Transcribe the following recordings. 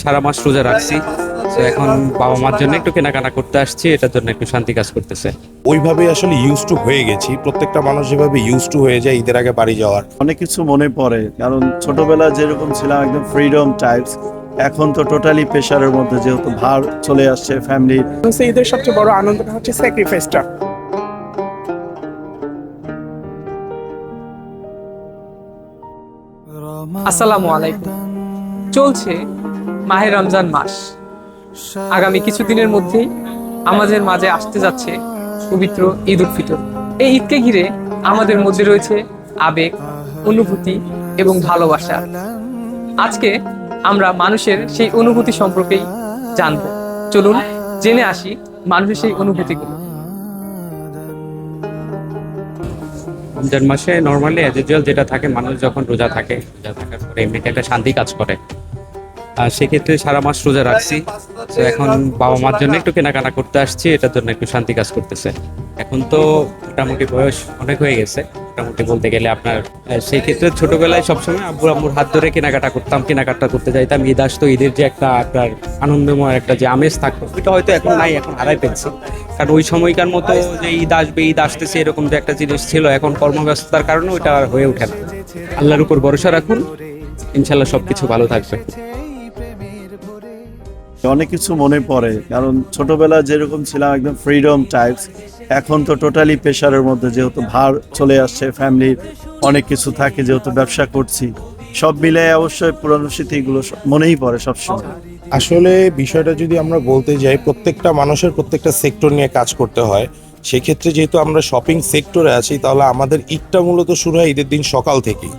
সারা মাস রোজা রাখছি, তো এখন বাবা মার জন্য একটু কেনাকাটা করতে আসছি, এটার জন্য একটু শান্তি কাজ করতেছে। ওইভাবে আসলে ইউজ টু হয়ে গেছি, প্রত্যেকটা মানুষ যেভাবে ইউজ টু হয়ে যায় ঈদের আগে বাড়ি যাওয়ার। অনেক কিছু মনে পড়ে, কারণ ছোটবেলা যেরকম ছিলাম একদম ফ্রিডম টাইপস, এখন তো টোটালি প্রেশারের মধ্যে, যেহেতু ভার চলে আসছে ফ্যামিলির। ঈদের সবচেয়ে বড় আনন্দটা হচ্ছে স্যাক্রিফাইসটা। আসসালামু আলাইকুম। চলছে মাহে রমজান মাস। আগামী কিছুদিনের মধ্যেই আমাদের মাঝে আসতে যাচ্ছে পবিত্র ঈদ উল ফিতর। এই ঈদকে ঘিরে আমাদের মধ্যে রয়েছে আবেগ, অনুভূতি এবং ভালোবাসা। আজকে আমরা মানুষের সেই অনুভূতি সম্পর্কেই জানবো। চলুন জেনে আসি মানুষের সেই অনুভূতিগুলো। রমজান মাসে নর্মালি অ্যাজ ইউজুয়াল যেটা থাকে, মানুষ যখন রোজা থাকে, রোজা থাকার পরে এমনিতে একটা শান্তি কাজ করে। আর সেক্ষেত্রে সারা মাস রোজা রাখছি, তো এখন বাবা মার জন্য একটু কেনাকাটা করতে আসছি, এটার জন্য একটু শান্তি কাজ করতেছে। এখন তো মোটামুটি বয়স অনেক হয়ে গেছে, মোটামুটি বলতে গেলে আপনার সেই ক্ষেত্রে ছোটবেলায় সবসময় আব্বু আম্মুর হাত ধরে কেনাকাটা করতাম, কেনাকাটা করতে যাইতাম। ঈদ আসতো, ঈদের যে একটা আপনার আনন্দময় একটা যে আমেজ থাকতো, ওইটা হয়তো এখন নাই, এখন হারাই ফেলছি। কারণ ওই সময়কার মতো যে ঈদ আসবে, ঈদ আসতেছে, এরকম যে একটা জিনিস ছিল, এখন কর্মব্যস্ততার কারণে ওইটা আর হয়ে ওঠে না। আল্লাহর উপর ভরসা রাখুন, ইনশাল্লাহ সবকিছু ভালো থাকবে। অনেক কিছু মনে পড়ে, কারণ ছোটবেলা যেরকম ছিলাম একদম ফ্রিডম টাইপস, এখন তো টোটালি প্রেশারের মধ্যে, যেহেতু ভার চলে আসছে ফ্যামিলির, অনেক কিছু থাকে, যেহেতু ব্যবসা করছি, সব মিলে অবশ্যই পুরনো স্মৃতিগুলো মনেই পড়ে সবসময়। আসলে বিষয়টা যদি আমরা বলতে যাই, প্রত্যেকটা মানুষের প্রত্যেকটা সেক্টর নিয়ে কাজ করতে হয়। সেক্ষেত্রে যেহেতু আমরা শপিং সেক্টরে আছি, তাহলে আমাদের ঈদটা মূলত শুরু হয় ঈদের দিন সকাল থেকেই।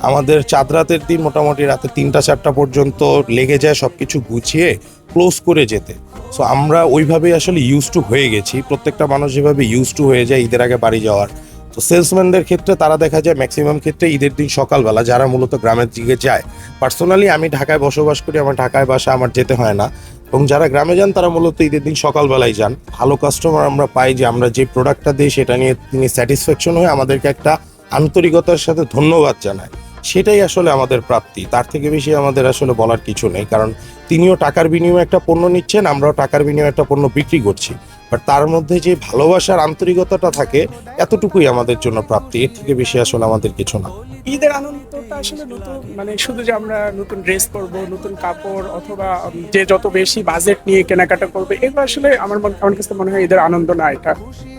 আমাদের চাঁদ রাতের দিন মোটামুটি রাতে 3টা-4টা পর্যন্ত লেগে যায় সব কিছু গুছিয়ে ক্লোজ করে যেতে। সো আমরা ওইভাবেই আসলে ইউজ টু হয়ে গেছি, প্রত্যেকটা মানুষ যেভাবে ইউজ টু হয়ে যায় ঈদের আগে বাড়ি যাওয়ার। তো সেলসম্যানদের ক্ষেত্রে তারা দেখা যায় ম্যাক্সিমাম ক্ষেত্রে ঈদের দিন সকালবেলা, যারা মূলত গ্রামের দিকে যায়। পার্সোনালি আমি ঢাকায় বসবাস করি, আমার ঢাকায় বাসা, আমার যেতে হয় না। এবং যারা গ্রামে যান তারা মূলত ঈদের দিন সকালবেলায় যান। ভালো কাস্টমার আমরা পাই, যে আমরা যে প্রোডাক্টটা দিই সেটা নিয়ে তিনি স্যাটিসফ্যাকশন হয়ে আমাদেরকে একটা আন্তরিকতার সাথে ধন্যবাদ জানায়। সেটাই আসলে আমাদের প্রাপ্তি, তার থেকে বেশি আমাদের আসলে বলার কিছু নেই। কারণ তিনিও টাকার বিনিময়ে একটা পণ্য নিচ্ছেন, আমরাও টাকার বিনিময়ে একটা পণ্য বিক্রি করছি। বাট তার মধ্যে যে ভালোবাসার আন্তরিকতাটা থাকে, এতটুকুই আমাদের জন্য প্রাপ্তি, এর থেকে বেশি আসলে আমাদের কিছু না। ঈদের আনন্দটা আসলে নতুন, মানে শুধু যে আমরা নতুন ড্রেস পরবো, নতুন কাপড়, অথবা যে যত বেশি বাজেট নিয়ে কেনাকাটা করবে, এগুলো আসলে আমার কাছে মনে হয় ঈদের আনন্দ না এটা।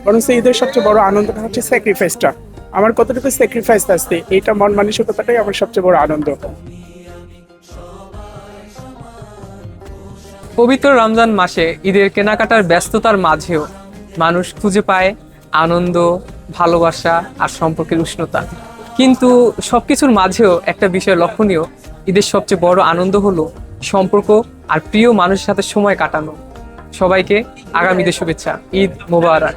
বরং ঈদের সবচেয়ে বড় আনন্দটা হচ্ছে স্যাক্রিফাইসটা। আমার কতটুকু স্যাক্রিফাইস আসছে, এইটা মন মানসিকতাটাই আমার সবচেয়ে বড় আনন্দ। পবিত্র রমজান মাসে ঈদের কেনাকাটার ব্যস্ততার মাঝেও মানুষ খুঁজে পায় আনন্দ, ভালোবাসা আর সম্পর্কের উষ্ণতা। কিন্তু সবকিছুর মাঝেও একটা বিষয় লক্ষণীয়, ঈদের সবচেয়ে বড় আনন্দ হলো সম্পর্ক আর প্রিয় মানুষের সাথে সময় কাটানো। সবাইকে আগামী ঈদের শুভেচ্ছা। ঈদ মোবারক।